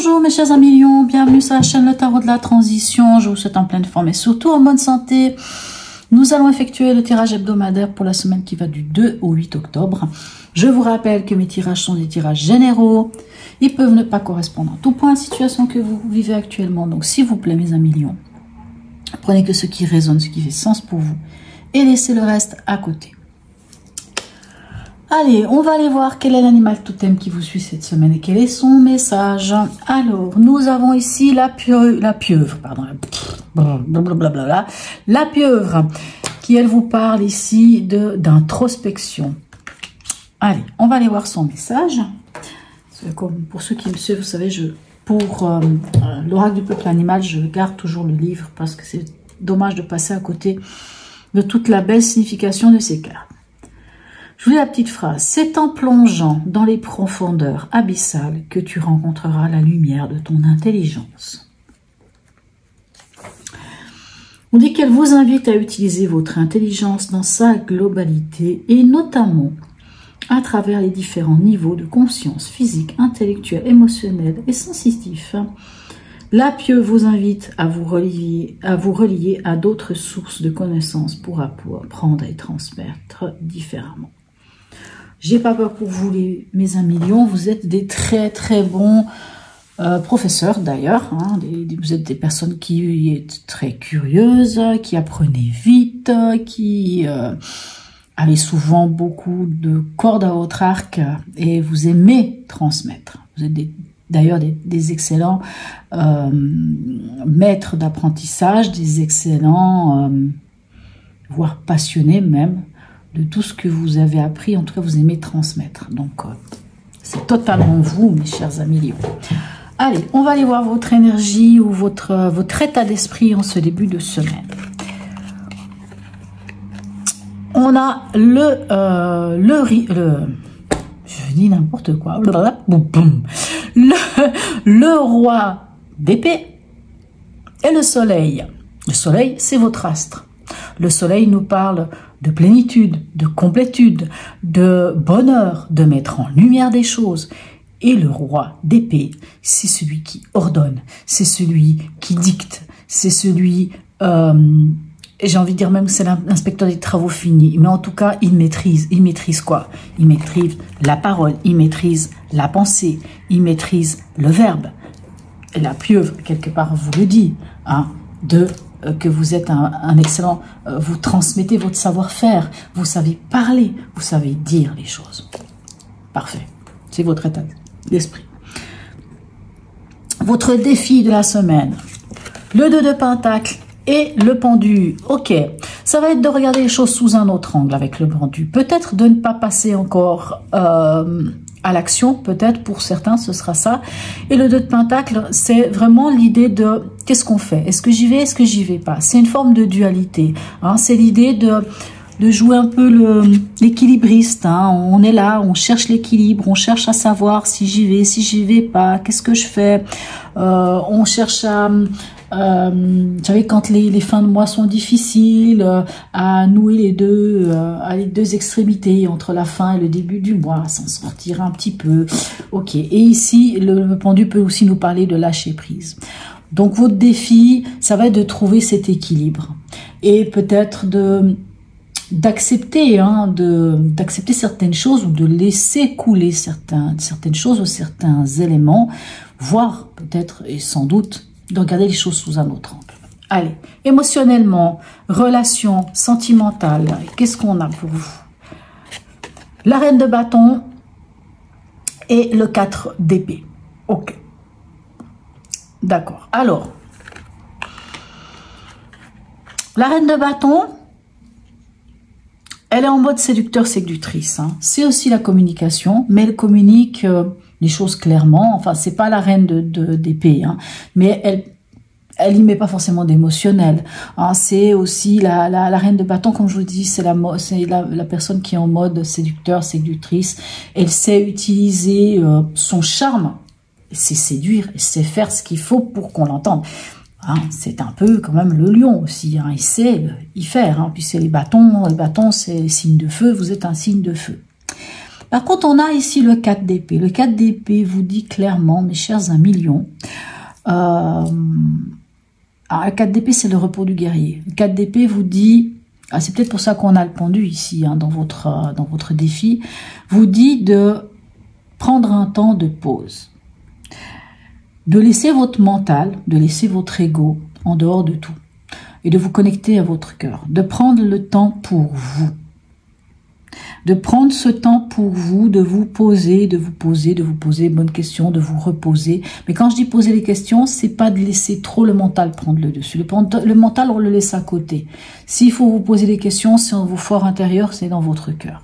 Bonjour mes chers amis lions, bienvenue sur la chaîne Le Tarot de la Transition. Je vous souhaite en pleine forme et surtout en bonne santé. Nous allons effectuer le tirage hebdomadaire pour la semaine qui va du 2 au 8 octobre. Je vous rappelle que mes tirages sont des tirages généraux. Ils peuvent ne pas correspondre à tout point de situation que vous vivez actuellement. Donc s'il vous plaît mes amis lions, prenez que ce qui résonne, ce qui fait sens pour vous et laissez le reste à côté. Allez, on va aller voir quel est l'animal totem qui vous suit cette semaine et quel est son message. Alors, nous avons ici la pieuvre, la pieuvre, qui elle vous parle ici d'introspection. Allez, on va aller voir son message. Comme pour ceux qui me suivent, vous savez, pour l'oracle du peuple animal, je garde toujours le livre parce que c'est dommage de passer à côté de toute la belle signification de ces cartes. Je vous lis la petite phrase. C'est en plongeant dans les profondeurs abyssales que tu rencontreras la lumière de ton intelligence. On dit qu'elle vous invite à utiliser votre intelligence dans sa globalité et notamment à travers les différents niveaux de conscience physique, intellectuelle, émotionnelle et sensitif. La pieuvre vous invite à vous relier à d'autres sources de connaissances pour apprendre et transmettre différemment. J'ai pas peur pour vous, mes amis lions, vous êtes des très très bons professeurs d'ailleurs. Hein, vous êtes des personnes qui êtes très curieuses, qui apprenaient vite, qui avez souvent beaucoup de cordes à votre arc et vous aimez transmettre. Vous êtes d'ailleurs des excellents maîtres d'apprentissage, des excellents, voire passionnés même, de tout ce que vous avez appris. En tout cas, vous aimez transmettre. Donc, c'est totalement vous, mes chers amis lions. Allez, on va aller voir votre énergie ou votre état d'esprit en ce début de semaine. On a je dis n'importe quoi. Le roi d'épée et le soleil. Le soleil, c'est votre astre. Le soleil nous parle de plénitude, de complétude, de bonheur, de mettre en lumière des choses. Et le roi d'épée, c'est celui qui ordonne, c'est celui qui dicte, c'est celui... j'ai envie de dire même que c'est l'inspecteur des travaux finis. Mais en tout cas, il maîtrise quoi? Il maîtrise la parole, il maîtrise la pensée, il maîtrise le verbe. Et la pieuvre, quelque part, vous le dit, hein, que vous êtes un excellent... vous transmettez votre savoir-faire, vous savez parler, vous savez dire les choses. Parfait. C'est votre état d'esprit. Votre défi de la semaine. Le 2 de Pentacle et le pendu. Ok. Ça va être de regarder les choses sous un autre angle avec le pendu. Peut-être de ne pas passer encore... à l'action, peut-être pour certains ce sera ça. Et le 2 de Pentacle, c'est vraiment l'idée de qu'est-ce qu'on fait? Est-ce que j'y vais? Est-ce que j'y vais pas? C'est une forme de dualité. Hein? C'est l'idée de jouer un peu l'équilibriste. Hein? On est là, on cherche l'équilibre, on cherche à savoir si j'y vais pas, qu'est-ce que je fais? On cherche à... vous savez, quand les fins de mois sont difficiles, à nouer les deux extrémités entre la fin et le début du mois, s'en sortir un petit peu. Ok. Et ici, le pendu peut aussi nous parler de lâcher prise. Donc, votre défi, ça va être de trouver cet équilibre et peut-être d'accepter d'accepter certaines choses ou de laisser couler certaines choses ou certains éléments, voire peut-être et sans doute de regarder les choses sous un autre angle. Allez, émotionnellement, relation sentimentale, qu'est-ce qu'on a pour vous? La reine de bâton et le 4 d'épée. Ok. D'accord. Alors, la reine de bâton, elle est en mode séducteur-séductrice. Hein. C'est aussi la communication, mais elle communique... les choses clairement, enfin c'est pas la reine d'épée, hein, mais elle y met pas forcément d'émotionnel. Hein, c'est aussi la reine de bâton, comme je vous dis, c'est la personne qui est en mode séducteur, séductrice. Elle sait utiliser son charme, c'est séduire, elle sait faire ce qu'il faut pour qu'on l'entende. Hein, c'est un peu quand même le lion aussi, hein, il sait y faire. Hein, puis c'est les bâtons c'est signe de feu, vous êtes un signe de feu. Par contre, on a ici le 4 d'épée. Le 4 d'épée vous dit clairement, mes chers amis lions, le 4 d'épée, c'est le repos du guerrier. Le 4 d'épée vous dit, c'est peut-être pour ça qu'on a le pendu ici, hein, dans votre défi, vous dit de prendre un temps de pause. De laisser votre mental, de laisser votre ego en dehors de tout. Et de vous connecter à votre cœur. De prendre le temps pour vous. De prendre ce temps pour vous, de vous poser bonnes questions, de vous reposer. Mais quand je dis poser les questions, c'est pas de laisser trop le mental prendre le dessus. Le mental, on le laisse à côté. S'il faut vous poser des questions, c'est dans vos forts intérieurs, c'est dans votre cœur.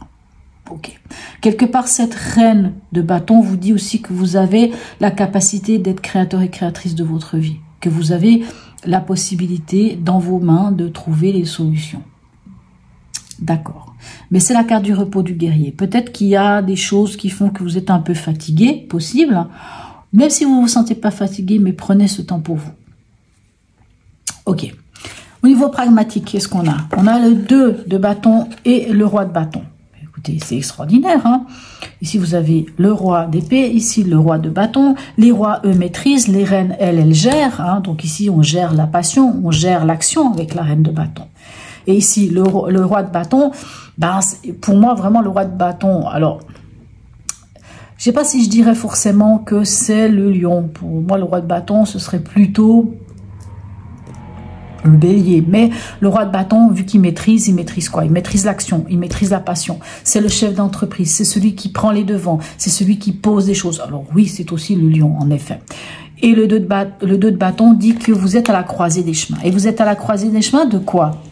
Ok. Quelque part, cette reine de bâton vous dit aussi que vous avez la capacité d'être créateur et créatrice de votre vie. Que vous avez la possibilité dans vos mains de trouver les solutions. D'accord. Mais c'est la carte du repos du guerrier. Peut-être qu'il y a des choses qui font que vous êtes un peu fatigué, possible. Même si vous ne vous sentez pas fatigué, mais prenez ce temps pour vous. Ok. Au niveau pragmatique, qu'est-ce qu'on a? On a le 2 de bâton et le roi de bâton. Écoutez, c'est extraordinaire. Hein, ici, vous avez le roi d'épée, ici le roi de bâton. Les rois, eux, maîtrisent. Les reines, elles gèrent. Hein, donc ici, on gère la passion, on gère l'action avec la reine de bâton. Et ici, le roi de bâton, ben, pour moi, vraiment, le roi de bâton, alors, je sais pas si je dirais forcément que c'est le lion. Pour moi, le roi de bâton, ce serait plutôt le bélier. Mais le roi de bâton, vu qu'il maîtrise quoi? Il maîtrise l'action, il maîtrise la passion. C'est le chef d'entreprise, c'est celui qui prend les devants, c'est celui qui pose des choses. Alors oui, c'est aussi le lion, en effet. Et le 2 de bâton dit que vous êtes à la croisée des chemins. Et vous êtes à la croisée des chemins de quoi?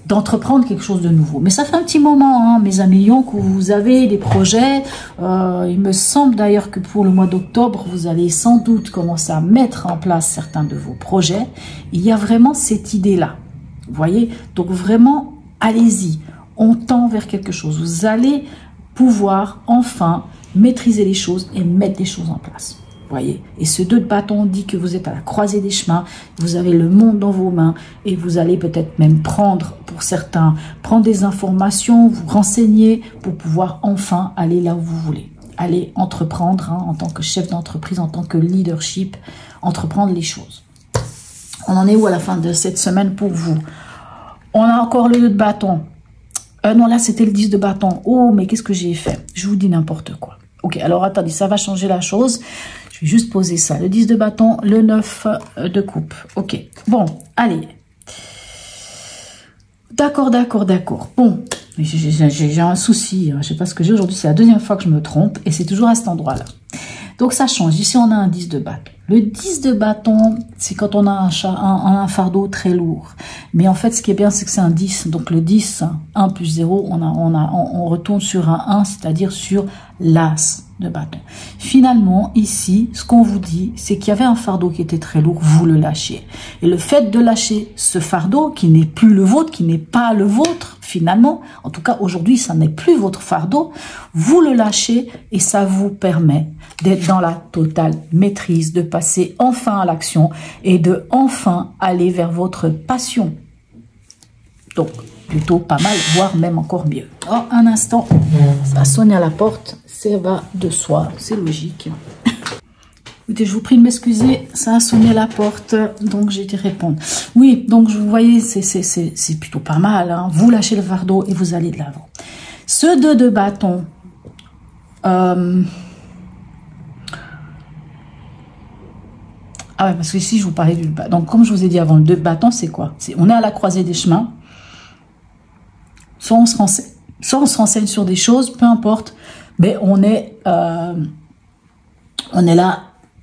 D'entreprendre quelque chose de nouveau. Mais ça fait un petit moment, hein, mes amis lions, que vous avez des projets. Il me semble d'ailleurs que pour le mois d'octobre, vous allez sans doute commencer à mettre en place certains de vos projets. Il y a vraiment cette idée-là. Vous voyez? Donc vraiment, allez-y. On tend vers quelque chose. Vous allez pouvoir enfin maîtriser les choses et mettre des choses en place. Voyez, et ce 2 de bâton dit que vous êtes à la croisée des chemins, vous avez le monde dans vos mains et vous allez peut-être même prendre, pour certains, prendre des informations, vous renseigner pour pouvoir enfin aller là où vous voulez. Aller entreprendre, hein, en tant que chef d'entreprise, en tant que leadership, entreprendre les choses. On en est où à la fin de cette semaine pour vous? On a encore le 2 de bâton. Non, là c'était le 10 de bâton. Oh, mais qu'est-ce que j'ai fait? Je vous dis n'importe quoi. Ok, alors attendez, ça va changer la chose. Je vais juste poser ça. Le 10 de bâton, le 9 de coupe. Ok, bon, allez. D'accord. Bon, j'ai un souci. Je ne sais pas ce que j'ai aujourd'hui. C'est la deuxième fois que je me trompe. Et c'est toujours à cet endroit-là. Donc ça change. Ici, on a un 10 de bâton. Le 10 de bâton, c'est quand on a un fardeau très lourd. Mais en fait, ce qui est bien, c'est que c'est un 10. Donc le 10, 1 plus 0, on retourne sur un 1, c'est-à-dire sur l'as de bâton. Finalement, ici, ce qu'on vous dit, c'est qu'il y avait un fardeau qui était très lourd, vous le lâchez. Et le fait de lâcher ce fardeau, qui n'est plus le vôtre, qui n'est pas le vôtre, finalement, en tout cas aujourd'hui, ça n'est plus votre fardeau, vous le lâchez et ça vous permet d'être dans la totale maîtrise, de passer enfin à l'action et de enfin aller vers votre passion. Donc, plutôt pas mal, voire même encore mieux. Oh, un instant, ça a sonné à la porte, ça va de soi, c'est logique. Écoutez, je vous prie de m'excuser, ça a sonné à la porte, donc j'ai été répondre. Oui, donc vous voyez, c'est plutôt pas mal, hein. Vous lâchez le fardeau et vous allez de l'avant. Ce 2 de bâton, ah ouais, parce que ici, je vous parlais du bâton. Donc, comme je vous ai dit avant, le 2 de bâton, c'est quoi? On est à la croisée des chemins. Soit on se renseigne sur des choses, peu importe, mais on est là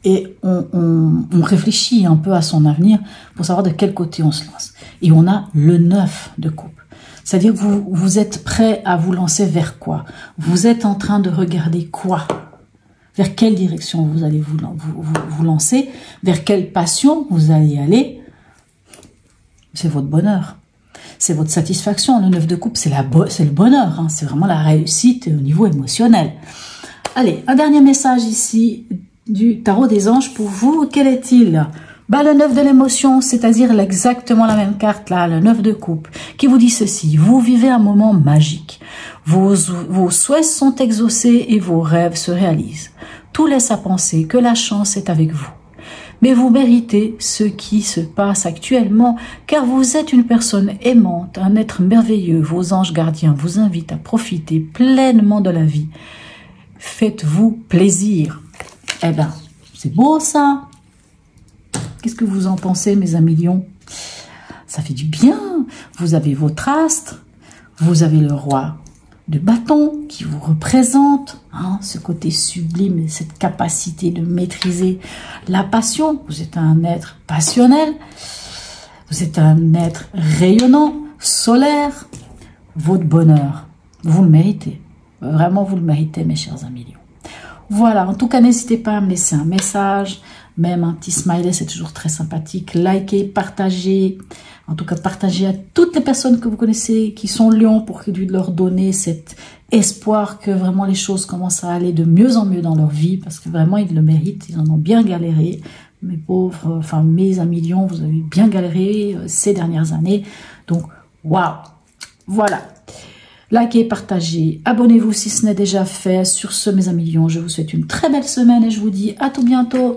et on réfléchit un peu à son avenir pour savoir de quel côté on se lance. Et on a le 9 de coupe. C'est-à-dire que vous êtes prêt à vous lancer vers quoi? Vous êtes en train de regarder quoi? Vers quelle direction vous allez vous lancer? Vers quelle passion vous allez aller? C'est votre bonheur. C'est votre satisfaction. Le 9 de coupe, c'est le bonheur. Hein. C'est vraiment la réussite au niveau émotionnel. Allez, un dernier message ici du tarot des anges pour vous. Quel est-il? Bah, le 9 de l'émotion, c'est-à-dire exactement la même carte là, le 9 de coupe, qui vous dit ceci. Vous vivez un moment magique. Vos souhaits sont exaucés et vos rêves se réalisent. Tout laisse à penser que la chance est avec vous. Mais vous méritez ce qui se passe actuellement, car vous êtes une personne aimante, un être merveilleux. Vos anges gardiens vous invitent à profiter pleinement de la vie. Faites-vous plaisir. Eh ben, c'est beau ça. Qu'est-ce que vous en pensez, mes amis lions? Ça fait du bien. Vous avez votre astre, vous avez le roi de bâton qui vous représente, hein, ce côté sublime et cette capacité de maîtriser la passion. Vous êtes un être passionnel, vous êtes un être rayonnant, solaire. Votre bonheur, vous le méritez. Vraiment, vous le méritez, mes chers amis lions. Voilà, en tout cas, n'hésitez pas à me laisser un message, même un petit smiley, c'est toujours très sympathique. Likez, partagez. En tout cas, partagez à toutes les personnes que vous connaissez qui sont lions pour leur donner cet espoir que vraiment les choses commencent à aller de mieux en mieux dans leur vie parce que vraiment ils le méritent, ils en ont bien galéré. Mes pauvres, enfin mes amis lions, vous avez bien galéré ces dernières années. Donc, waouh! Voilà. Likez, partagez, abonnez-vous si ce n'est déjà fait. Sur ce, mes amis lions, je vous souhaite une très belle semaine et je vous dis à tout bientôt.